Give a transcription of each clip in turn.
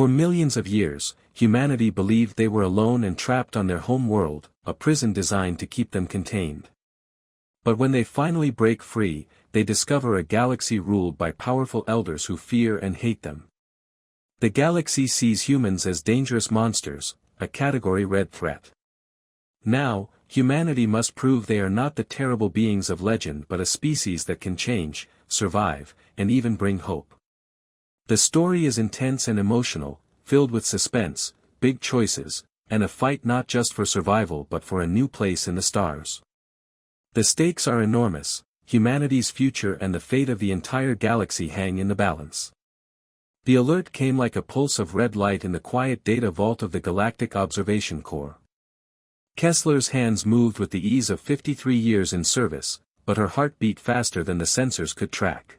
For millions of years, humanity believed they were alone and trapped on their home world, a prison designed to keep them contained. But when they finally break free, they discover a galaxy ruled by powerful elders who fear and hate them. The galaxy sees humans as dangerous monsters, a category red threat. Now, humanity must prove they are not the terrible beings of legend but a species that can change, survive, and even bring hope. The story is intense and emotional, filled with suspense, big choices, and a fight not just for survival but for a new place in the stars. The stakes are enormous, humanity's future and the fate of the entire galaxy hang in the balance. The alert came like a pulse of red light in the quiet data vault of the Galactic Observation Corps. Kessler's hands moved with the ease of 53 years in service, but her heart beat faster than the sensors could track.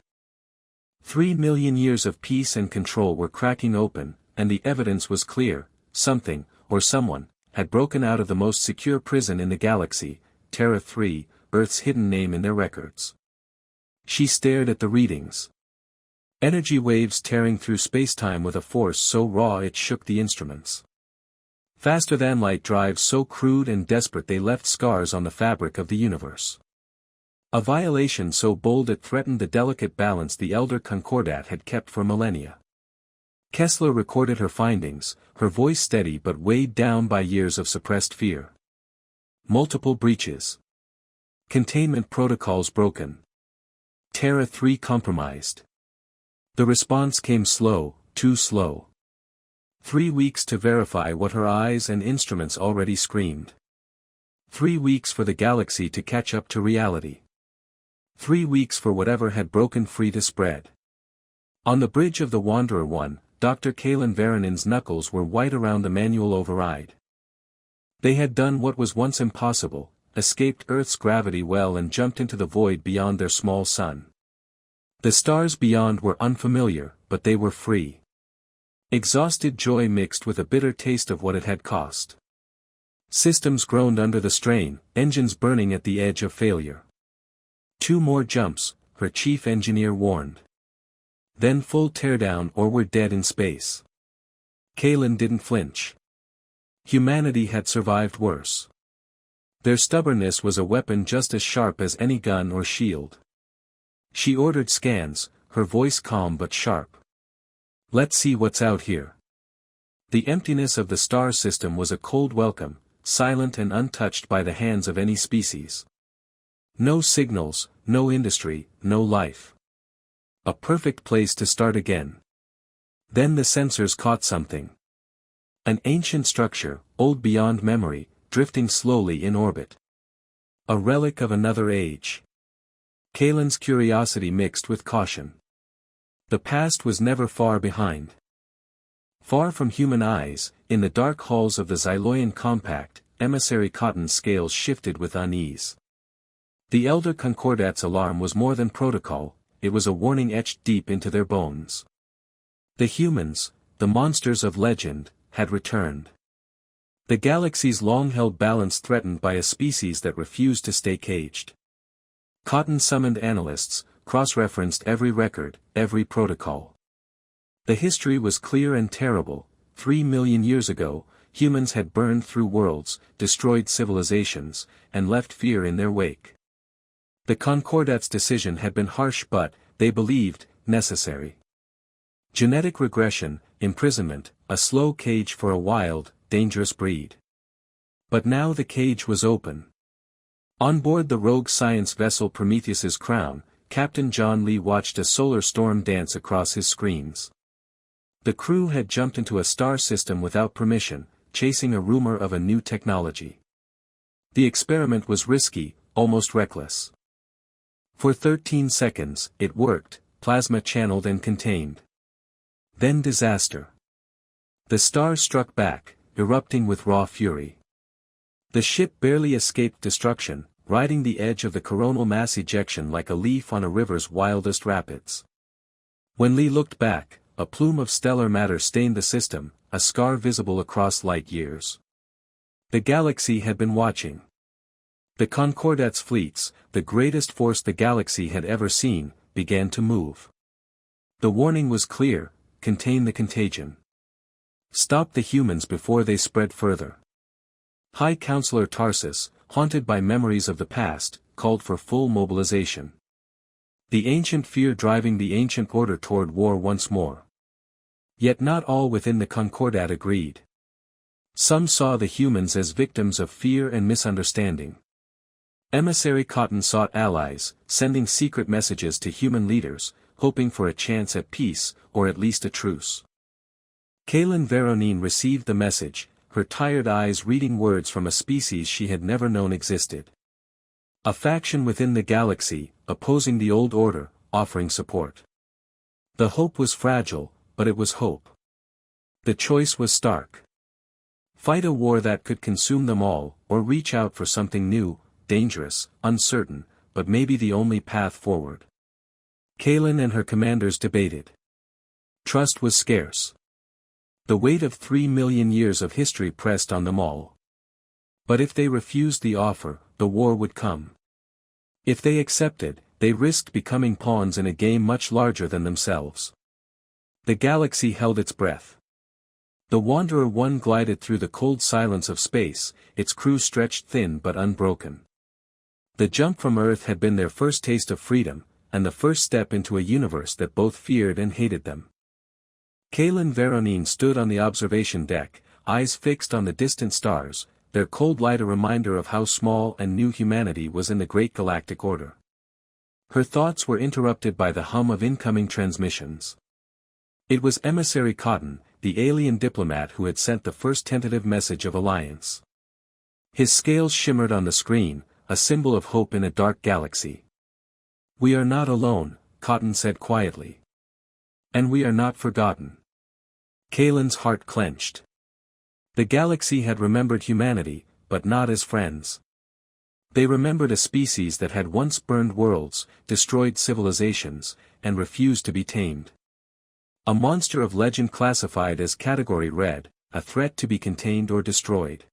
3 million years of peace and control were cracking open, and the evidence was clear: something, or someone, had broken out of the most secure prison in the galaxy, Terra 3, Earth's hidden name in their records. She stared at the readings. Energy waves tearing through spacetime with a force so raw it shook the instruments. Faster-than-light drives so crude and desperate they left scars on the fabric of the universe. A violation so bold it threatened the delicate balance the Elder Concordat had kept for millennia. Kessler recorded her findings, her voice steady but weighed down by years of suppressed fear. Multiple breaches. Containment protocols broken. Terra 3 compromised. The response came slow, too slow. 3 weeks to verify what her eyes and instruments already screamed. 3 weeks for the galaxy to catch up to reality. 3 weeks for whatever had broken free to spread. On the bridge of the Wanderer 1, Dr. Kalen Varanen's knuckles were white around the manual override. They had done what was once impossible, escaped Earth's gravity well and jumped into the void beyond their small sun. The stars beyond were unfamiliar, but they were free. Exhausted joy mixed with a bitter taste of what it had cost. Systems groaned under the strain, engines burning at the edge of failure. 2 more jumps, her chief engineer warned. Then full teardown or we're dead in space. Kalen didn't flinch. Humanity had survived worse. Their stubbornness was a weapon just as sharp as any gun or shield. She ordered scans, her voice calm but sharp. Let's see what's out here. The emptiness of the star system was a cold welcome, silent and untouched by the hands of any species. No signals, no industry, no life. A perfect place to start again. Then the sensors caught something. An ancient structure, old beyond memory, drifting slowly in orbit. A relic of another age. Kalen's curiosity mixed with caution. The past was never far behind. Far from human eyes, in the dark halls of the Xyloian Compact, emissary Cotton's scales shifted with unease. The Elder Concordat's alarm was more than protocol, it was a warning etched deep into their bones. The humans, the monsters of legend, had returned. The galaxy's long-held balance threatened by a species that refused to stay caged. Cotton summoned analysts, cross-referenced every record, every protocol. The history was clear and terrible. 3 million years ago, humans had burned through worlds, destroyed civilizations, and left fear in their wake. The Concordat's decision had been harsh but, they believed, necessary. Genetic regression, imprisonment, a slow cage for a wild, dangerous breed. But now the cage was open. On board the rogue science vessel Prometheus's Crown, Captain John Lee watched a solar storm dance across his screens. The crew had jumped into a star system without permission, chasing a rumor of a new technology. The experiment was risky, almost reckless. For 13 seconds, it worked, plasma channeled and contained. Then disaster. The star struck back, erupting with raw fury. The ship barely escaped destruction, riding the edge of the coronal mass ejection like a leaf on a river's wildest rapids. When Lee looked back, a plume of stellar matter stained the system, a scar visible across light years. The galaxy had been watching. The Concordat's fleets, the greatest force the galaxy had ever seen, began to move. The warning was clear: contain the contagion. Stop the humans before they spread further. High Counselor Tarsus, haunted by memories of the past, called for full mobilization. The ancient fear driving the ancient order toward war once more. Yet not all within the Concordat agreed. Some saw the humans as victims of fear and misunderstanding. Emissary Cotton sought allies, sending secret messages to human leaders, hoping for a chance at peace, or at least a truce. Kaylin Veronine received the message, her tired eyes reading words from a species she had never known existed. A faction within the galaxy, opposing the old order, offering support. The hope was fragile, but it was hope. The choice was stark. Fight a war that could consume them all, or reach out for something new, dangerous, uncertain, but maybe the only path forward. Kaylin and her commanders debated. Trust was scarce. The weight of 3 million years of history pressed on them all. But if they refused the offer, the war would come. If they accepted, they risked becoming pawns in a game much larger than themselves. The galaxy held its breath. The Wanderer 1 glided through the cold silence of space, its crew stretched thin but unbroken. The jump from Earth had been their first taste of freedom, and the first step into a universe that both feared and hated them. Kaylin Veronine stood on the observation deck, eyes fixed on the distant stars, their cold light a reminder of how small and new humanity was in the great galactic order. Her thoughts were interrupted by the hum of incoming transmissions. It was Emissary Cotton, the alien diplomat who had sent the first tentative message of alliance. His scales shimmered on the screen, a symbol of hope in a dark galaxy. "We are not alone," Cotton said quietly. "And we are not forgotten." Kaylin's heart clenched. The galaxy had remembered humanity, but not as friends. They remembered a species that had once burned worlds, destroyed civilizations, and refused to be tamed. A monster of legend classified as Category Red, a threat to be contained or destroyed.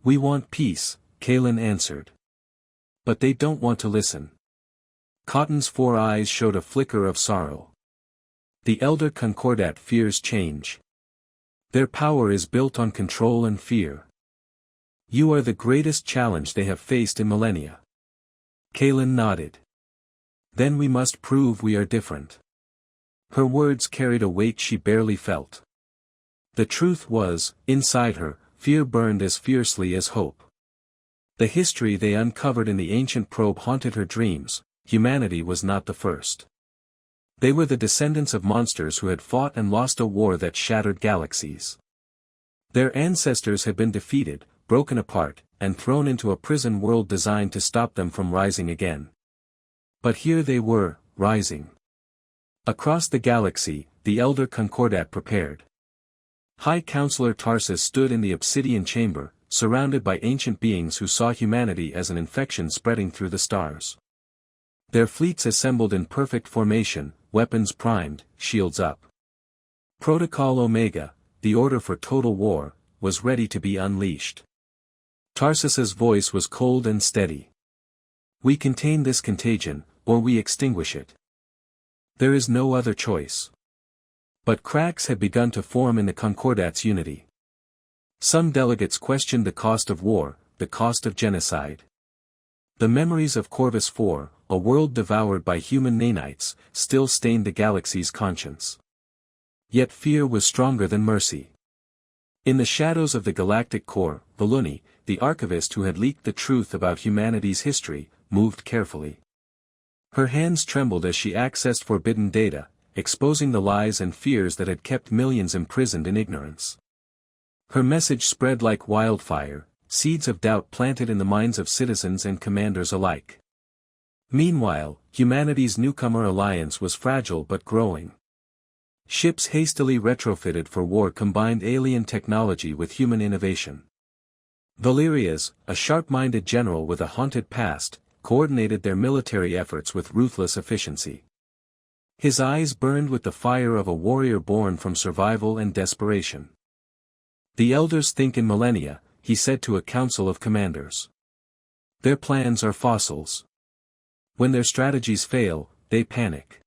"We want peace," Kaylin answered. "But they don't want to listen." Cotton's 4 eyes showed a flicker of sorrow. The Elder Concordat fears change. Their power is built on control and fear. "You are the greatest challenge they have faced in millennia." Kaylin nodded. "Then we must prove we are different." Her words carried a weight she barely felt. The truth was, inside her, fear burned as fiercely as hope. The history they uncovered in the ancient probe haunted her dreams. Humanity was not the first. They were the descendants of monsters who had fought and lost a war that shattered galaxies. Their ancestors had been defeated, broken apart, and thrown into a prison world designed to stop them from rising again. But here they were, rising. Across the galaxy, the Elder Concordat prepared. High Counselor Tarsus stood in the obsidian chamber, surrounded by ancient beings who saw humanity as an infection spreading through the stars. Their fleets assembled in perfect formation, weapons primed, shields up. Protocol Omega, the order for total war, was ready to be unleashed. Tarsus's voice was cold and steady. "We contain this contagion, or we extinguish it. There is no other choice." But cracks had begun to form in the Concordat's unity. Some delegates questioned the cost of war, the cost of genocide. The memories of Corvus IV, a world devoured by human nanites, still stained the galaxy's conscience. Yet fear was stronger than mercy. In the shadows of the galactic core, Voluni, the archivist who had leaked the truth about humanity's history, moved carefully. Her hands trembled as she accessed forbidden data, exposing the lies and fears that had kept millions imprisoned in ignorance. Her message spread like wildfire, seeds of doubt planted in the minds of citizens and commanders alike. Meanwhile, humanity's newcomer alliance was fragile but growing. Ships hastily retrofitted for war combined alien technology with human innovation. Valeria's, a sharp-minded general with a haunted past, coordinated their military efforts with ruthless efficiency. His eyes burned with the fire of a warrior born from survival and desperation. "The elders think in millennia," he said to a council of commanders. "Their plans are fossils. When their strategies fail, they panic.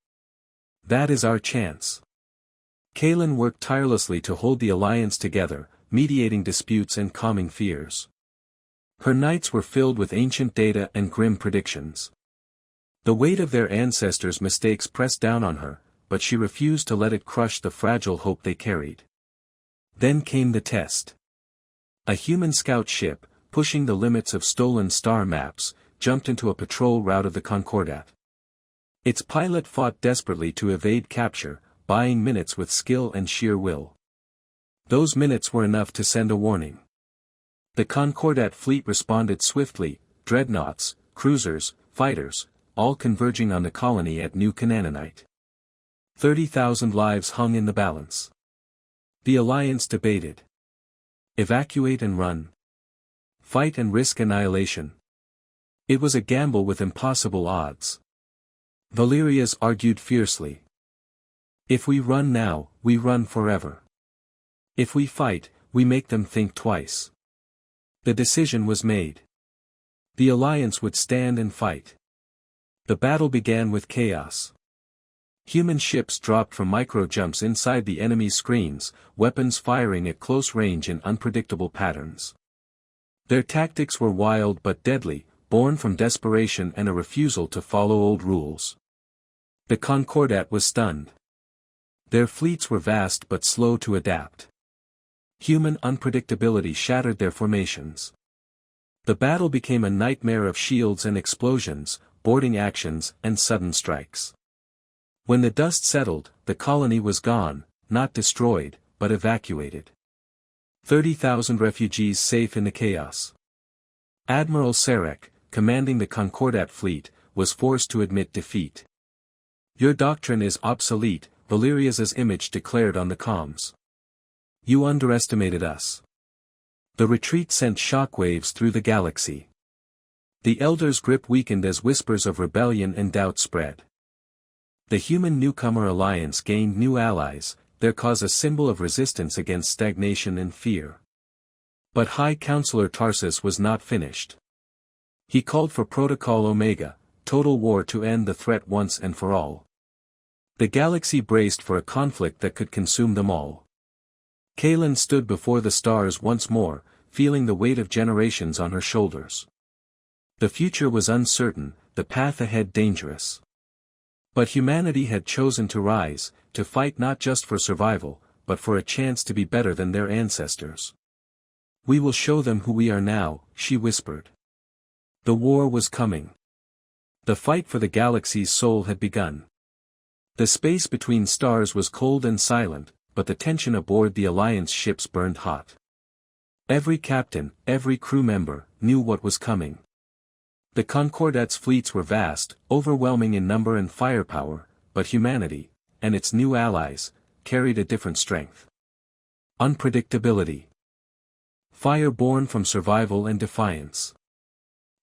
That is our chance." Kalen worked tirelessly to hold the alliance together, mediating disputes and calming fears. Her nights were filled with ancient data and grim predictions. The weight of their ancestors' mistakes pressed down on her, but she refused to let it crush the fragile hope they carried. Then came the test. A human scout ship, pushing the limits of stolen star maps, jumped into a patrol route of the Concordat. Its pilot fought desperately to evade capture, buying minutes with skill and sheer will. Those minutes were enough to send a warning. The Concordat fleet responded swiftly, dreadnoughts, cruisers, fighters, all converging on the colony at New Canaanite. 30,000 lives hung in the balance. The alliance debated. Evacuate and run. Fight and risk annihilation. It was a gamble with impossible odds. Valerius argued fiercely. If we run now, we run forever. If we fight, we make them think twice. The decision was made. The alliance would stand and fight. The battle began with chaos. Human ships dropped from micro-jumps inside the enemy's screens, weapons firing at close range in unpredictable patterns. Their tactics were wild but deadly, born from desperation and a refusal to follow old rules. The Concordat was stunned. Their fleets were vast but slow to adapt. Human unpredictability shattered their formations. The battle became a nightmare of shields and explosions, boarding actions and sudden strikes. When the dust settled, the colony was gone, not destroyed, but evacuated. 30,000 refugees safe in the chaos. Admiral Sarek, commanding the Concordat fleet, was forced to admit defeat. Your doctrine is obsolete, Valerius's image declared on the comms. You underestimated us. The retreat sent shockwaves through the galaxy. The Elder's grip weakened as whispers of rebellion and doubt spread. The human newcomer alliance gained new allies, their cause a symbol of resistance against stagnation and fear. But High Counselor Tarsus was not finished. He called for Protocol Omega, total war to end the threat once and for all. The galaxy braced for a conflict that could consume them all. Kalen stood before the stars once more, feeling the weight of generations on her shoulders. The future was uncertain, the path ahead dangerous. But humanity had chosen to rise, to fight not just for survival, but for a chance to be better than their ancestors. We will show them who we are now, she whispered. The war was coming. The fight for the galaxy's soul had begun. The space between stars was cold and silent, but the tension aboard the Alliance ships burned hot. Every captain, every crew member, knew what was coming. The Concordat's fleets were vast, overwhelming in number and firepower, but humanity, and its new allies, carried a different strength. Unpredictability. Fire born from survival and defiance.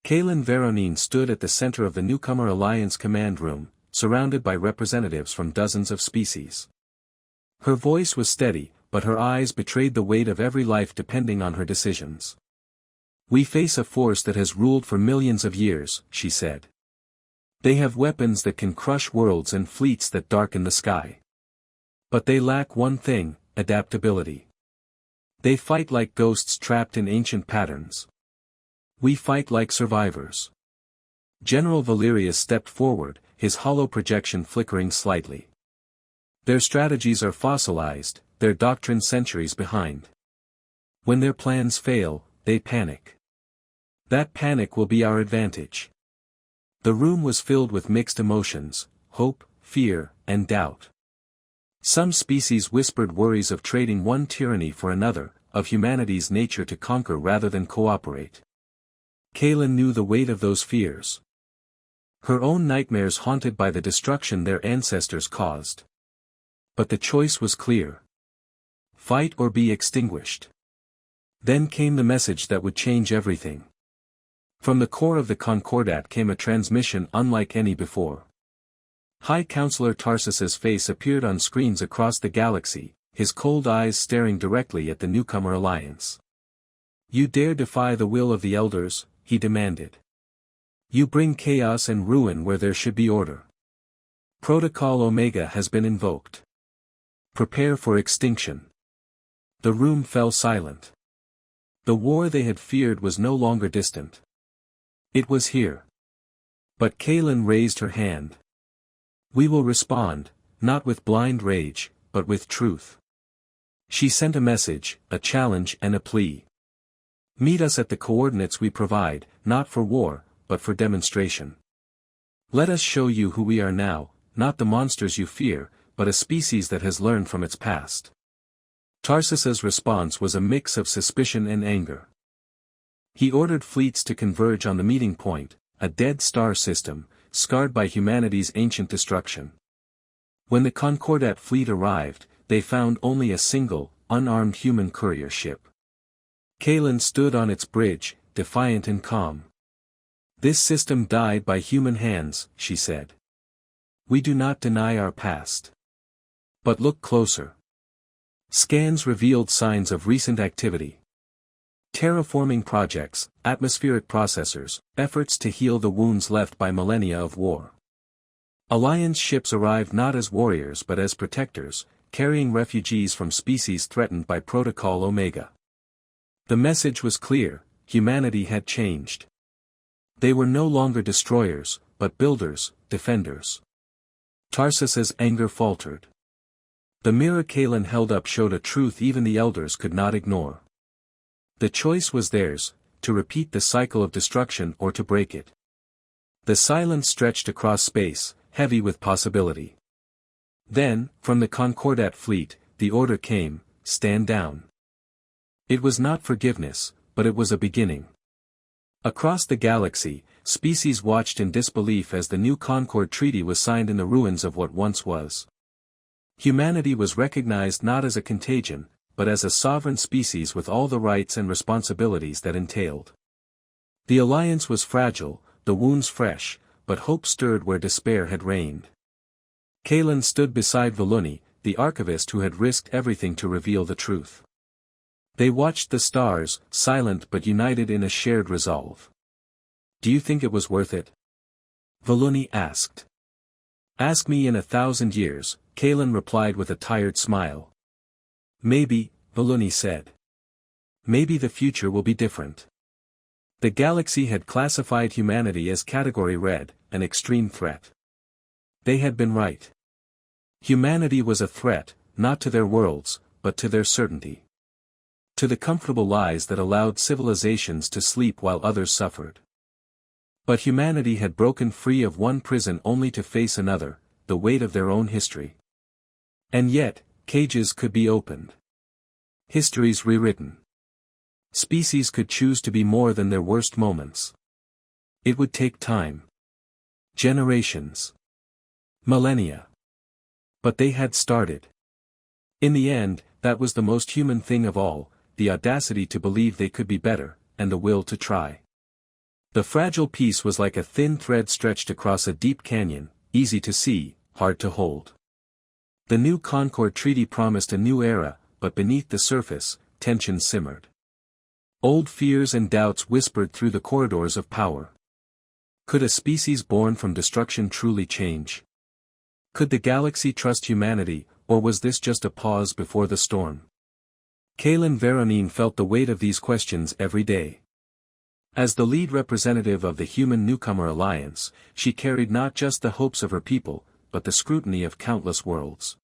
Kalen Veronine stood at the center of the newcomer Alliance command room, surrounded by representatives from dozens of species. Her voice was steady, but her eyes betrayed the weight of every life depending on her decisions. We face a force that has ruled for millions of years, she said. They have weapons that can crush worlds and fleets that darken the sky. But they lack one thing, adaptability. They fight like ghosts trapped in ancient patterns. We fight like survivors. General Valerius stepped forward, his hollow projection flickering slightly. Their strategies are fossilized, their doctrine centuries behind. When their plans fail, they panic. That panic will be our advantage. The room was filled with mixed emotions, hope, fear, and doubt. Some species whispered worries of trading one tyranny for another, of humanity's nature to conquer rather than cooperate. Kalen knew the weight of those fears. Her own nightmares haunted by the destruction their ancestors caused. But the choice was clear. Fight or be extinguished. Then came the message that would change everything. From the core of the Concordat came a transmission unlike any before. High Counselor Tarsus's face appeared on screens across the galaxy, his cold eyes staring directly at the newcomer alliance. You dare defy the will of the elders, he demanded. You bring chaos and ruin where there should be order. Protocol Omega has been invoked. Prepare for extinction. The room fell silent. The war they had feared was no longer distant. It was here. But Kaelin raised her hand. We will respond, not with blind rage, but with truth. She sent a message, a challenge and a plea. Meet us at the coordinates we provide, not for war, but for demonstration. Let us show you who we are now, not the monsters you fear, but a species that has learned from its past. Tarsus's response was a mix of suspicion and anger. He ordered fleets to converge on the meeting point, a dead star system, scarred by humanity's ancient destruction. When the Concordat fleet arrived, they found only a single, unarmed human courier ship. Kaelin stood on its bridge, defiant and calm. This system died by human hands, she said. We do not deny our past. But look closer. Scans revealed signs of recent activity. Terraforming projects, atmospheric processors, efforts to heal the wounds left by millennia of war. Alliance ships arrived not as warriors but as protectors, carrying refugees from species threatened by Protocol Omega. The message was clear: humanity had changed. They were no longer destroyers, but builders, defenders. Tarsus's anger faltered. The mirror Kaelin held up showed a truth even the elders could not ignore. The choice was theirs, to repeat the cycle of destruction or to break it. The silence stretched across space, heavy with possibility. Then, from the Concordat fleet, the order came: stand down. It was not forgiveness, but it was a beginning. Across the galaxy, species watched in disbelief as the new Concord Treaty was signed in the ruins of what once was. Humanity was recognized not as a contagion, but as a sovereign species with all the rights and responsibilities that entailed. The alliance was fragile, the wounds fresh, but hope stirred where despair had reigned. Kaelin stood beside Voluni, the archivist who had risked everything to reveal the truth. They watched the stars, silent but united in a shared resolve. Do you think it was worth it? Voluni asked. Ask me in 1,000 years, Kaelin replied with a tired smile. Maybe, Voluni said. Maybe the future will be different. The galaxy had classified humanity as Category Red, an extreme threat. They had been right. Humanity was a threat, not to their worlds, but to their certainty. To the comfortable lies that allowed civilizations to sleep while others suffered. But humanity had broken free of one prison only to face another, the weight of their own history. And yet, cages could be opened. Histories rewritten. Species could choose to be more than their worst moments. It would take time. Generations. Millennia. But they had started. In the end, that was the most human thing of all, the audacity to believe they could be better, and the will to try. The fragile piece was like a thin thread stretched across a deep canyon, easy to see, hard to hold. The new Concord Treaty promised a new era, but beneath the surface, tension simmered. Old fears and doubts whispered through the corridors of power. Could a species born from destruction truly change? Could the galaxy trust humanity, or was this just a pause before the storm? Kaelin Veronine felt the weight of these questions every day. As the lead representative of the Human Newcomer Alliance, she carried not just the hopes of her people, but the scrutiny of countless worlds.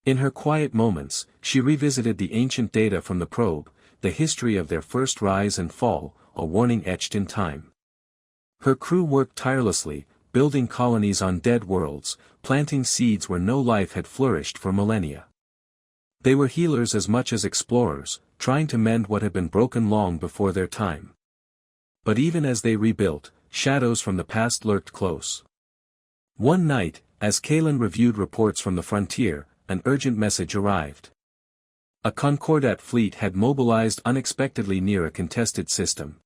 In her quiet moments, she revisited the ancient data from the probe, the history of their first rise and fall, a warning etched in time. Her crew worked tirelessly, building colonies on dead worlds, planting seeds where no life had flourished for millennia. They were healers as much as explorers, trying to mend what had been broken long before their time. But even as they rebuilt, shadows from the past lurked close. One night, as Kaelin reviewed reports from the frontier, an urgent message arrived. A Concordat fleet had mobilized unexpectedly near a contested system.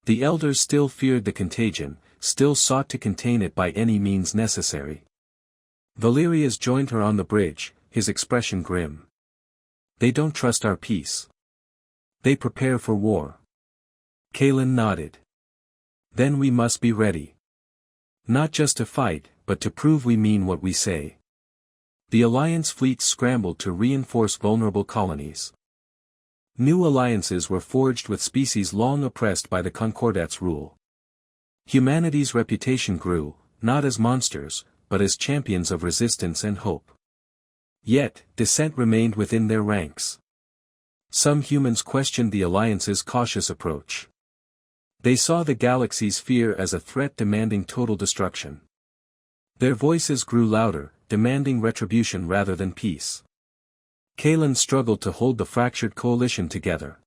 The elders still feared the contagion, still sought to contain it by any means necessary. Valerius joined her on the bridge, his expression grim. They don't trust our peace. They prepare for war. Kaelin nodded. Then we must be ready. Not just to fight, but to prove we mean what we say. The Alliance fleets scrambled to reinforce vulnerable colonies. New alliances were forged with species long oppressed by the Concordat's rule. Humanity's reputation grew, not as monsters, but as champions of resistance and hope. Yet, dissent remained within their ranks. Some humans questioned the Alliance's cautious approach. They saw the galaxy's fear as a threat demanding total destruction. Their voices grew louder, demanding retribution rather than peace. Kaelin struggled to hold the fractured coalition together.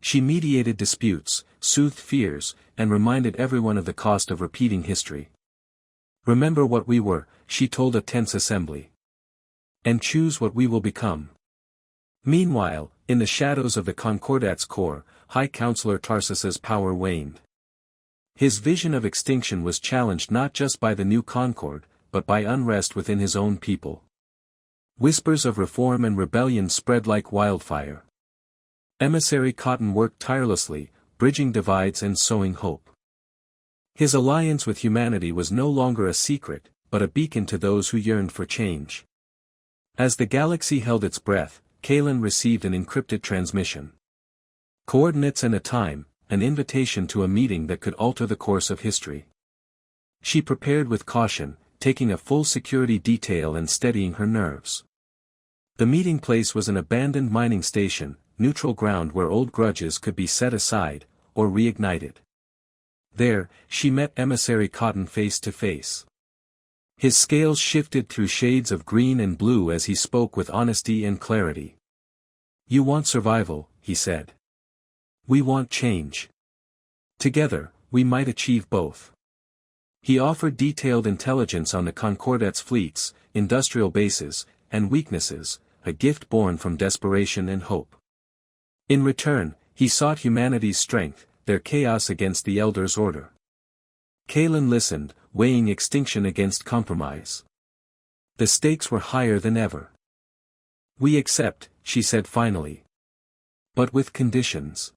She mediated disputes, soothed fears, and reminded everyone of the cost of repeating history. "Remember what we were," she told a tense assembly. "And choose what we will become." Meanwhile, in the shadows of the Concordat's core, High Counselor Tarsus's power waned. His vision of extinction was challenged not just by the new Concord, but by unrest within his own people. Whispers of reform and rebellion spread like wildfire. Emissary Cotton worked tirelessly, bridging divides and sowing hope. His alliance with humanity was no longer a secret, but a beacon to those who yearned for change. As the galaxy held its breath, Kaelin received an encrypted transmission. Coordinates and a time, an invitation to a meeting that could alter the course of history. She prepared with caution, taking a full security detail and steadying her nerves. The meeting place was an abandoned mining station, neutral ground where old grudges could be set aside, or reignited. There, she met Emissary Cotton face to face. His scales shifted through shades of green and blue as he spoke with honesty and clarity. "You want survival," he said. "We want change. Together, we might achieve both." He offered detailed intelligence on the Concordat's fleets, industrial bases, and weaknesses, a gift born from desperation and hope. In return, he sought humanity's strength, their chaos against the Elders' order. Kaelin listened, weighing extinction against compromise. The stakes were higher than ever. "We accept," she said finally. "But with conditions."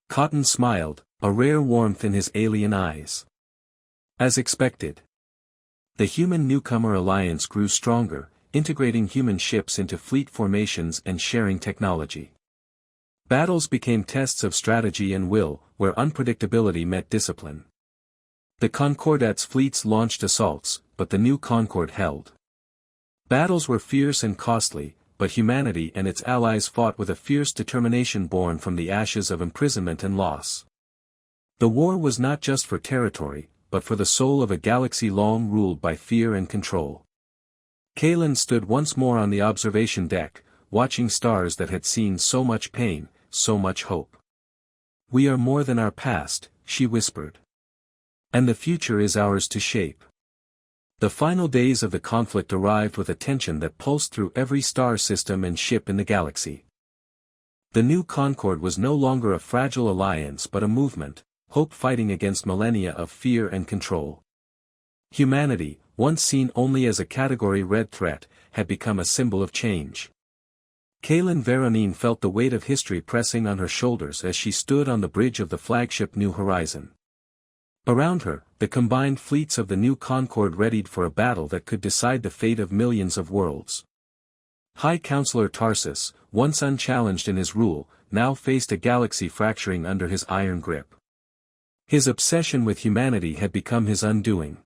Cotton smiled, a rare warmth in his alien eyes. As expected. The human newcomer alliance grew stronger, integrating human ships into fleet formations and sharing technology. Battles became tests of strategy and will, where unpredictability met discipline. The Concordat's fleets launched assaults, but the new Concord held. Battles were fierce and costly, but humanity and its allies fought with a fierce determination born from the ashes of imprisonment and loss. The war was not just for territory, but for the soul of a galaxy long ruled by fear and control. Kaelin stood once more on the observation deck, watching stars that had seen so much pain, so much hope. "We are more than our past," she whispered. "And the future is ours to shape." The final days of the conflict arrived with a tension that pulsed through every star system and ship in the galaxy. The new Concord was no longer a fragile alliance but a movement, hope fighting against millennia of fear and control. Humanity, once seen only as a Category Red threat, had become a symbol of change. Kaelin Veronine felt the weight of history pressing on her shoulders as she stood on the bridge of the flagship New Horizon. Around her, the combined fleets of the new Concord readied for a battle that could decide the fate of millions of worlds. High Counselor Tarsus, once unchallenged in his rule, now faced a galaxy fracturing under his iron grip. His obsession with humanity had become his undoing.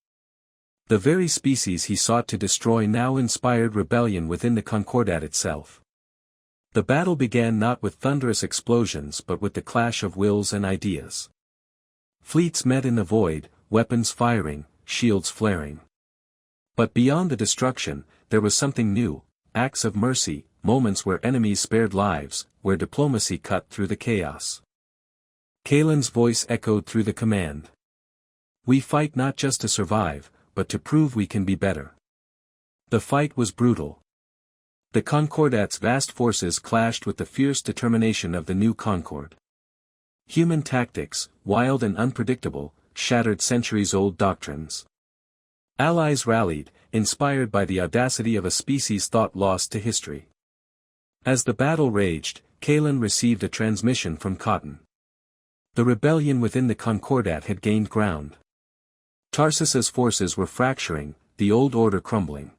The very species he sought to destroy now inspired rebellion within the Concordat itself. The battle began not with thunderous explosions but with the clash of wills and ideas. Fleets met in the void, weapons firing, shields flaring. But beyond the destruction, there was something new, acts of mercy, moments where enemies spared lives, where diplomacy cut through the chaos. Kaelin's voice echoed through the command. "We fight not just to survive, but to prove we can be better." The fight was brutal. The Concordat's vast forces clashed with the fierce determination of the new Concord. Human tactics, wild and unpredictable, shattered centuries-old doctrines. Allies rallied, inspired by the audacity of a species thought lost to history. As the battle raged, Kaelin received a transmission from Cotton. The rebellion within the Concordat had gained ground. Tarsus's forces were fracturing, the old order crumbling.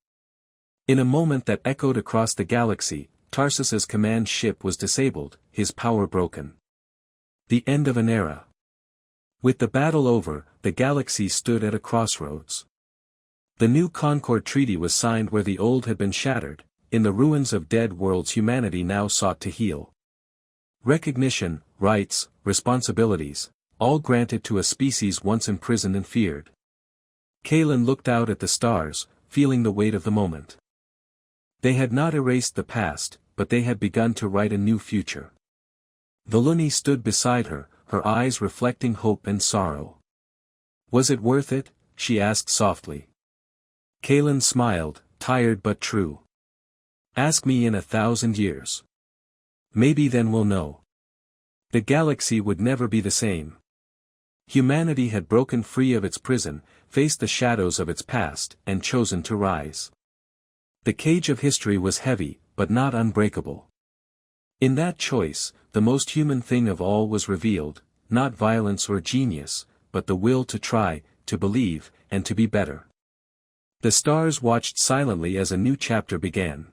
In a moment that echoed across the galaxy, Tarsus's command ship was disabled, his power broken. The end of an era. With the battle over, the galaxy stood at a crossroads. The new Concord Treaty was signed where the old had been shattered. In the ruins of dead worlds humanity now sought to heal. Recognition, rights, responsibilities, all granted to a species once imprisoned and feared. Kalen looked out at the stars, feeling the weight of the moment. They had not erased the past, but they had begun to write a new future. The Luni stood beside her, her eyes reflecting hope and sorrow. Was it worth it? She asked softly. Kalen smiled, tired but true. Ask me in 1,000 years. Maybe then we'll know. The galaxy would never be the same. Humanity had broken free of its prison, faced the shadows of its past, and chosen to rise. The cage of history was heavy, but not unbreakable. In that choice, the most human thing of all was revealed, not violence or genius, but the will to try, to believe, and to be better. The stars watched silently as a new chapter began.